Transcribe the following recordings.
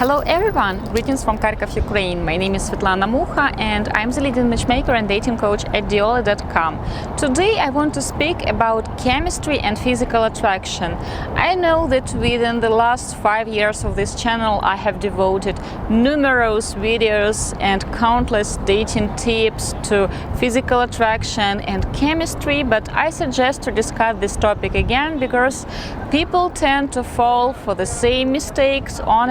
Hello everyone, greetings from Kharkov, Ukraine. My name is Svetlana Mucha and I'm the leading matchmaker and dating coach at Diolli.com. Today I want to speak about chemistry and physical attraction. I know that within the last 5 years of this channel I have devoted numerous videos and countless dating tips to physical attraction and chemistry, but I suggest to discuss this topic again because people tend to fall for the same mistakes on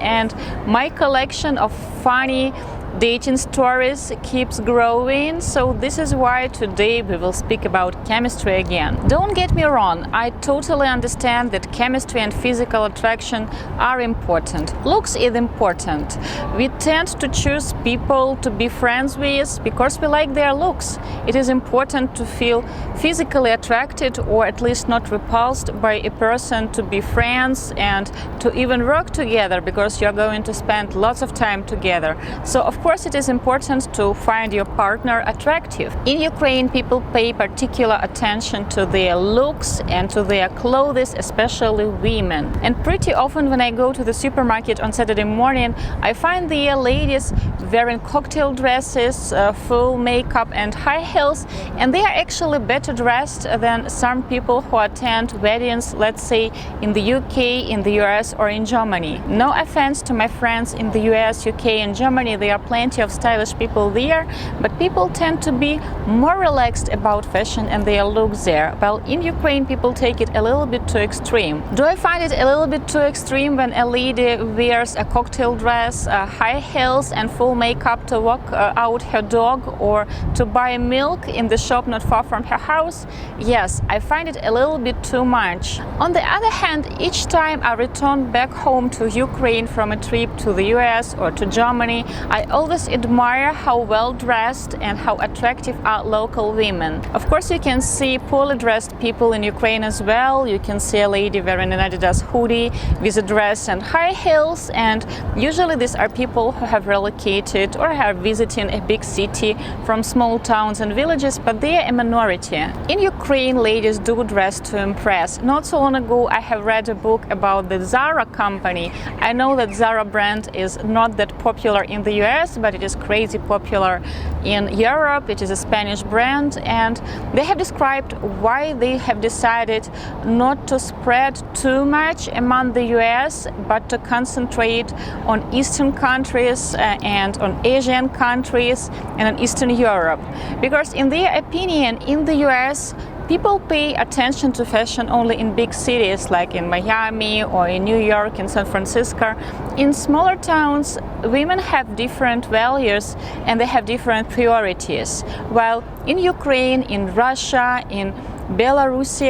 and my collection of funny dating stories keeps growing, so this is why today we will speak about chemistry again. Don't get me wrong, I totally understand that chemistry and physical attraction are important. Looks is important. We tend to choose people to be friends with because we like their looks. It is important to feel physically attracted or at least not repulsed by a person to be friends and to even work together because you're going to spend lots of time together. So of course it is important to find your partner attractive. In Ukraine, people pay particular attention to their looks and to their clothes, especially women. And pretty often when I go to the supermarket on Saturday morning, I find the ladies wearing cocktail dresses, full makeup and high heels, and they are actually better dressed than some people who attend weddings, let's say in the UK, in the US or in Germany. No offense to my friends in the US, UK and Germany, there are plenty of stylish people there, but people tend to be more relaxed about fashion and their looks there. Well, in Ukraine people take it a little bit too extreme. Do I find it a little bit too extreme when a lady wears a cocktail dress, high heels and full makeup to walk out her dog or to buy milk in the shop not far from her house? Yes, I find it a little bit too much. On the other hand, each time I return back home to Ukraine from a trip to the US or to Germany, I always admire how well dressed and how attractive are local women. Of course, you can see poorly dressed people in Ukraine as well. You can see a lady wearing an Adidas hoodie with a dress and high heels, and usually these are people who have relocated or are visiting a big city from small towns and villages, but they are a minority. In Ukraine, ladies do dress to impress. Not so long ago, I have read a book about the Zara company. I know that Zara brand is not that popular in the US, but it is crazy popular in Europe. It is a Spanish brand, and they have described why they have decided not to spread too much among the US, but to concentrate on Eastern countries and on Asian countries and on Eastern Europe. Because in their opinion, in the US, people pay attention to fashion only in big cities like in Miami or in New York and San Francisco. In smaller towns, women have different values and they have different priorities. While in Ukraine, in Russia, in Belarus,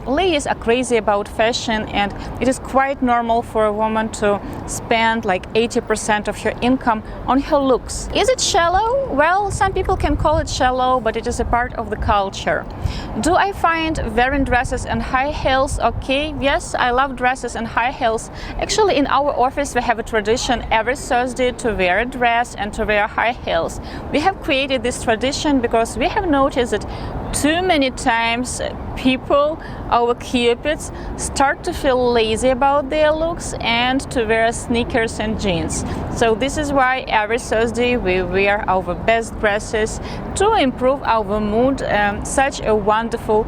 ladies are crazy about fashion, and it is quite normal for a woman to spend like 80% of her income on her looks. Is it shallow? Well, some people can call it shallow, but it is a part of the culture. Do I find wearing dresses and high heels okay? Yes, I love dresses and high heels. Actually, in our office we have a tradition every Thursday to wear a dress and to wear high heels. We have created this tradition because we have noticed that too many times people, our cupids, start to feel lazy about their looks and to wear sneakers and jeans. So this is why every Thursday we wear our best dresses to improve our mood. Such a wonderful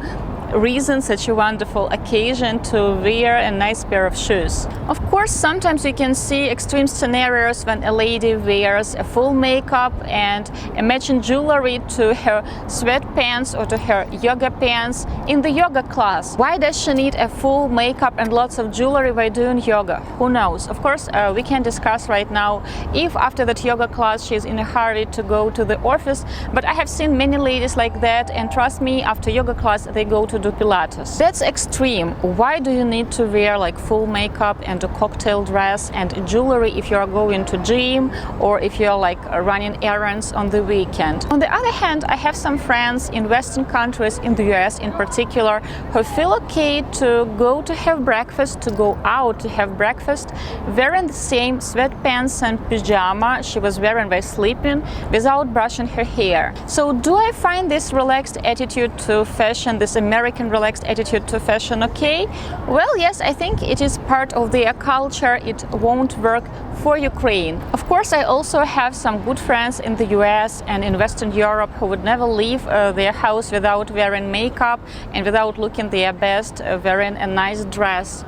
reason, such a wonderful occasion to wear a nice pair of shoes. Of course, sometimes you can see extreme scenarios when a lady wears a full makeup and a matching jewelry to her sweatpants or to her yoga pants in the yoga class. Why does she need a full makeup and lots of jewelry while doing yoga? Who knows? Of course, we can discuss right now if after that yoga class she is in a hurry to go to the office, but I have seen many ladies like that, and trust me, after yoga class they go to do Pilates. That's extreme. Why do you need to wear like full makeup and a cocktail dress and jewelry if you are going to gym or if you're like running errands on the weekend? On the other hand, I have some friends in Western countries, in the US in particular, who feel okay to go to have breakfast, to go out to have breakfast wearing the same sweatpants and pajama she was wearing while sleeping without brushing her hair. So do I find this relaxed attitude to fashion, this American American relaxed attitude to fashion okay? Well, yes, I think it is part of their culture. It won't work for Ukraine. Of course, I also have some good friends in the US and in Western Europe who would never leave their house without wearing makeup and without looking their best, wearing a nice dress.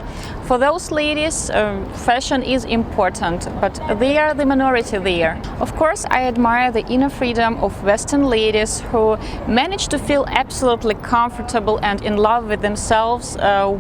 For those ladies, fashion is important, but they are the minority there. Of course, I admire the inner freedom of Western ladies who manage to feel absolutely comfortable and in love with themselves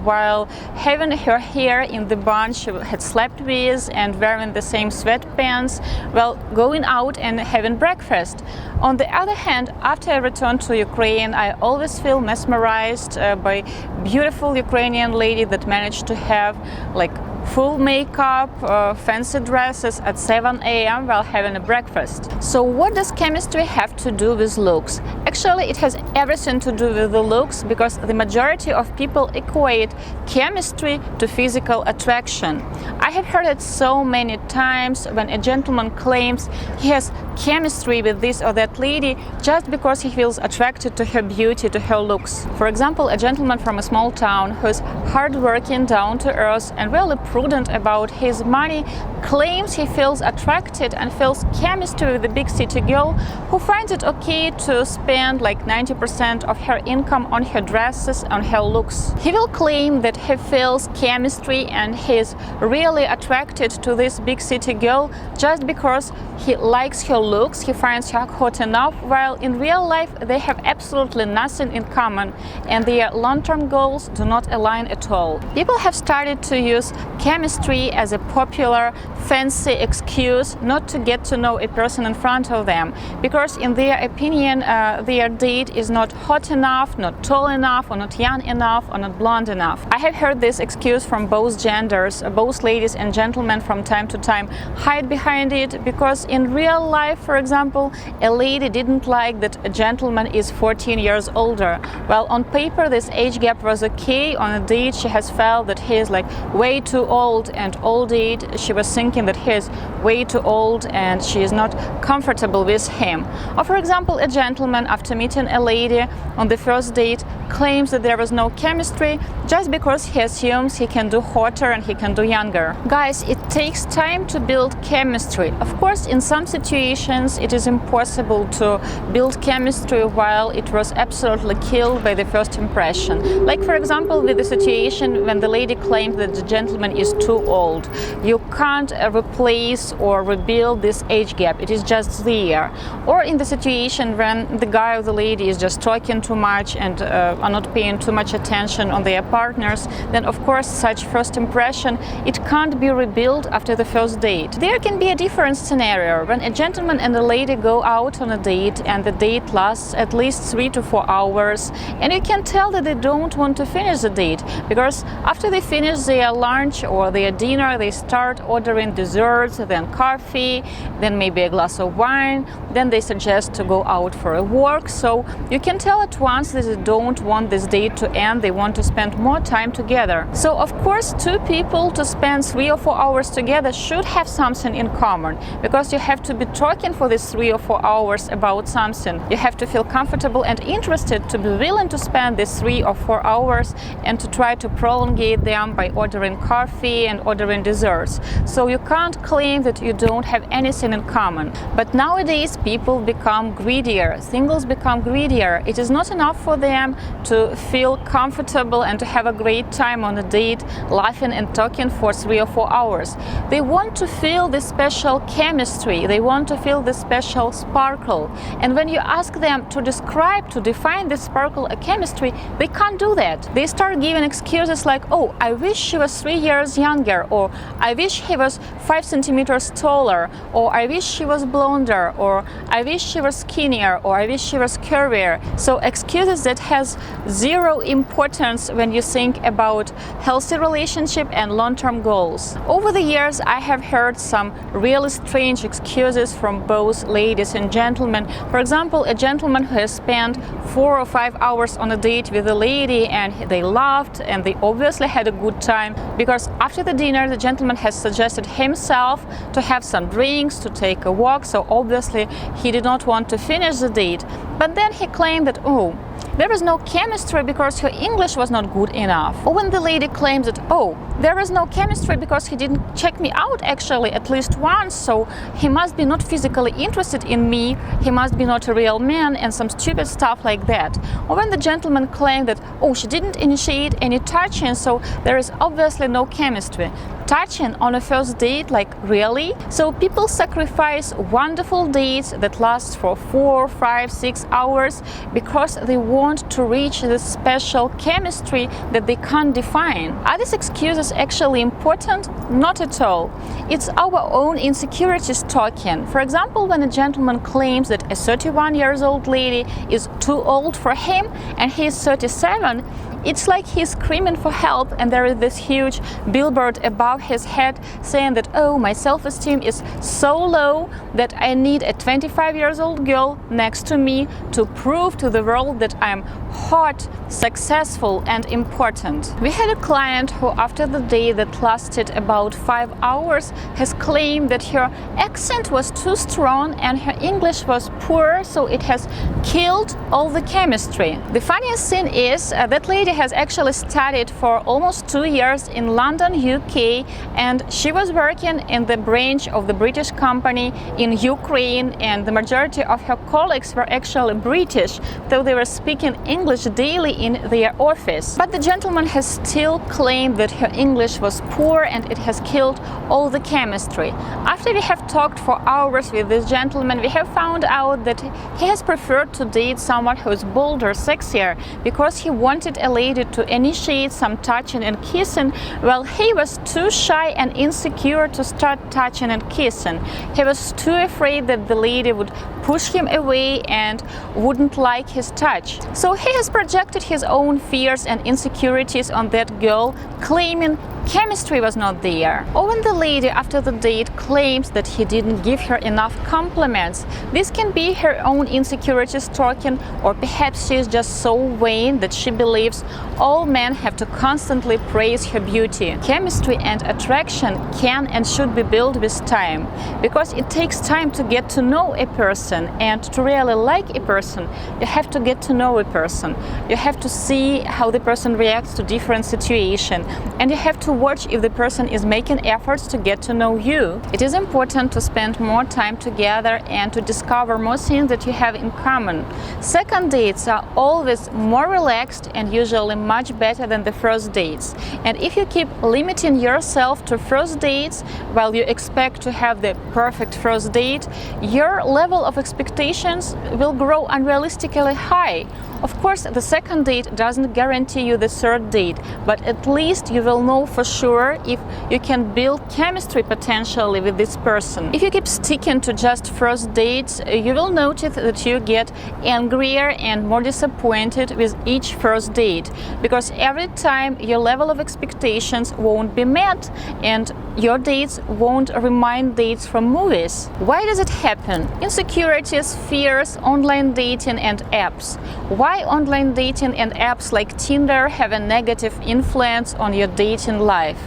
while having her hair in the bun she had slept with and wearing the same sweatpants while going out and having breakfast. On the other hand, after I returned to Ukraine, I always feel mesmerized by beautiful Ukrainian lady that managed to have like full makeup, fancy dresses at 7 a.m. while having a breakfast. So what does chemistry have to do with looks? Actually, it has everything to do with the looks because the majority of people equate chemistry to physical attraction. I have heard it so many times when a gentleman claims he has chemistry with this or that lady just because he feels attracted to her beauty, to her looks. For example, a gentleman from a small town who is hardworking, down to earth, and really prudent about his money claims he feels attracted and feels chemistry with a big city girl who finds it okay to spend like 90% of her income on her dresses, on her looks. He will claim that he feels chemistry and he is really attracted to this big city girl just because he likes her looks, he finds her hot enough, while in real life they have absolutely nothing in common and their long-term goals do not align at all. People have started to use chemistry as a popular, fancy excuse not to get to know a person in front of them, because in their opinion their date is not hot enough, not tall enough, or not young enough, or not blonde enough. I have heard this excuse from both genders. Both ladies and gentlemen from time to time hide behind it because in real life, for example, a lady didn't like that a gentleman is 14 years older. Well, on paper this age gap was okay. On a date she has felt that he is like way too old, and all date she was thinking that he is way too old and she is not comfortable with him. Or for example, a gentleman after meeting a lady on the first date claims that there was no chemistry just because he assumes he can do hotter and he can do younger. Guys, it takes time to build chemistry. Of course, in some situations it is impossible to build chemistry while it was absolutely killed by the first impression. Like for example with the situation when the lady claimed that the gentleman is too old. You can't replace or rebuild this age gap, it is just there. Or in the situation when the guy or the lady is just talking too much and are not paying too much attention on their partners, then of course such first impression, it can't be rebuilt after the first date. There can be a different scenario when a gentleman and a lady go out on a date and the date lasts at least 3 to 4 hours, and you can tell that they don't want to finish the date because after they finish their lunch or their dinner they start ordering desserts, then coffee, then maybe a glass of wine, then they suggest to go out for a walk. So you can tell at once that they don't want this date to end, they want to spend more time together. So of course two people to spend 3 or 4 hours together should have something in common, because you have to be talking for these 3 or 4 hours about something. You have to feel comfortable and interested to be willing to spend these 3 or 4 hours and to try to prolongate them by ordering coffee and ordering desserts. So you can't claim that you don't have anything in common. But nowadays people become greedier, singles become greedier. It is not enough for them to feel comfortable and to have a great time on a date, laughing and talking for 3 or 4 hours. They want to feel this special chemistry, they want to feel this special sparkle. And when you ask them to describe, to define this sparkle or chemistry, they can't do that. They start giving excuses like, oh, I wish she was 3 years younger, or I wish he was 5 centimeters taller, or I wish she was blonder, or I wish she was skinnier, or I wish she was curvier. So excuses that has zero importance when you think about healthy relationship and long-term goals. Over the years I have heard some really strange excuses from both ladies and gentlemen. For example, a gentleman who has spent 4 or 5 hours on a date with a lady and they laughed and they obviously had a good time because after the dinner the gentleman has suggested himself to have some drinks, to take a walk, so obviously he did not want to finish the date. But then he claimed that, oh, there is no chemistry because her English was not good enough. Or when the lady claims that, oh, there is no chemistry because he didn't check me out actually at least once, so he must be not physically interested in me, he must be not a real man, and some stupid stuff like that. Or when the gentleman claimed that, oh, she didn't initiate any touching, so there is obviously no chemistry. Touching on a first date, like really? So people sacrifice wonderful dates that last for 4, 5, 6 hours because they want to reach this special chemistry that they can't define. Are these excuses actually important? Not at all. It's our own insecurities talking. For example, when a gentleman claims that a 31-year-old lady is too old for him and he is 37, it's like he's screaming for help and there is this huge billboard above his head saying that, oh, my self-esteem is so low that I need a 25-year-old girl next to me to prove to the world that I'm hot, successful, and important. We had a client who, after the day that lasted about 5 hours, has claimed that her accent was too strong and her English was poor, so it has killed all the chemistry. The funniest thing is that lady has actually studied for almost 2 years in London, UK, and she was working in the branch of the British company in Ukraine, and the majority of her colleagues were actually British, though they were speaking English daily in their office. But the gentleman has still claimed that her English was poor and it has killed all the chemistry. After we have talked for hours with this gentleman, we have found out that he has preferred to date someone who is bolder, sexier, because he wanted a lady to initiate some touching and kissing, while he was too shy and insecure to start touching and kissing. He was too afraid that the lady would push him away and wouldn't like his touch. So he has projected his own fears and insecurities on that girl, claiming chemistry was not there. Or when the lady after the date claims that he didn't give her enough compliments, this can be her own insecurities talking, or perhaps she is just so vain that she believes all men have to constantly praise her beauty. Chemistry and attraction can and should be built with time, because it takes time to get to know a person, and to really like a person, you have to get to know a person. You have to see how the person reacts to different situations, and you have to watch if the person is making efforts to get to know you. It is important to spend more time together and to discover more things that you have in common. Second dates are always more relaxed and usually much better than the first dates. And if you keep limiting yourself to first dates while you expect to have the perfect first date, your level of expectations will grow unrealistically high. Of course, the second date doesn't guarantee you the third date, but at least you will know for sure if you can build chemistry potentially with this person. If you keep sticking to just first dates, you will notice that you get angrier and more disappointed with each first date, because every time your level of expectations won't be met and your dates won't remind dates from movies. Why does it happen? Insecurities, fears, online dating and apps. Why online dating and apps like Tinder have a negative influence on your dating life?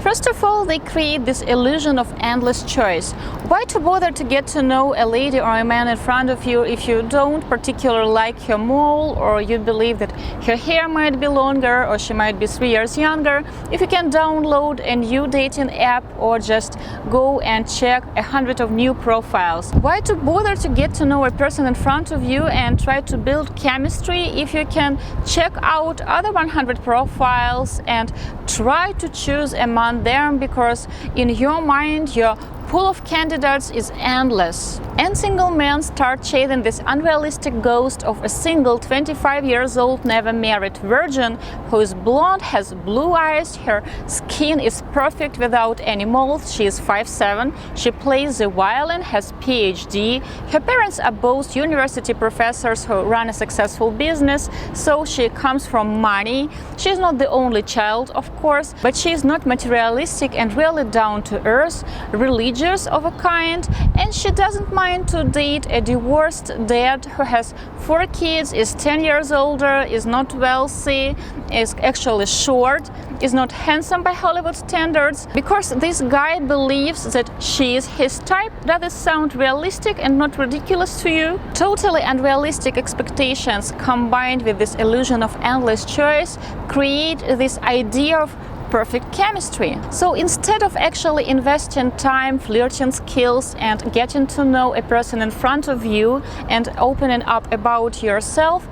First of all, they create this illusion of endless choice. Why to bother to get to know a lady or a man in front of you if you don't particularly like her mole, or you believe that her hair might be longer or she might be 3 years younger, if you can download a new dating app or just go and check 100 of new profiles? Why to bother to get to know a person in front of you and try to build chemistry if you can check out other 100 profiles and try to choose among them, because in your mind your pool of candidates is endless. And single men start chasing this unrealistic ghost of a single 25-year-old never married virgin who is blonde, has blue eyes, her skin is perfect without any moles, she is 5'7", she plays the violin, has PhD, her parents are both university professors who run a successful business, so she comes from money. She is not the only child, of course, but she is not materialistic and really down to earth, religious, pleasures of a kind, and she doesn't mind to date a divorced dad who has 4 kids, is 10 years older, is not wealthy, is actually short, is not handsome by Hollywood standards, because this guy believes that she is his type. Does this sound realistic and not ridiculous to you? Totally unrealistic expectations combined with this illusion of endless choice create this idea of perfect chemistry. So instead of actually investing time, flirting skills, and getting to know a person in front of you and opening up about yourself,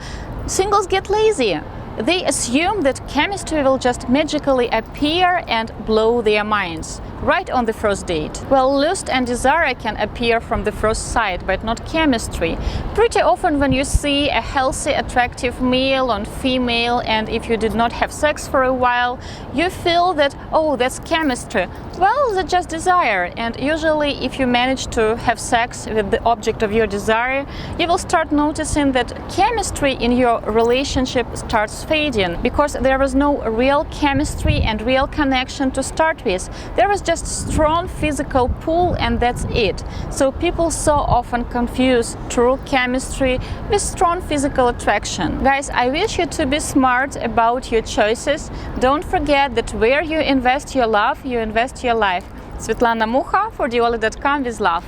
singles get lazy. They assume that chemistry will just magically appear and blow their minds right on the first date. Well, lust and desire can appear from the first sight, but not chemistry. Pretty often when you see a healthy, attractive male on female, and if you did not have sex for a while, you feel that, oh, that's chemistry. Well, that's just desire, and usually if you manage to have sex with the object of your desire, you will start noticing that chemistry in your relationship starts fading, because there was no real chemistry and real connection to start with. There was just strong physical pull, and that's it. So people so often confuse true chemistry with strong physical attraction. Guys, I wish you to be smart about your choices. Don't forget that where you invest your love, you invest your life. Svetlana Mukha for Diolli.com with love.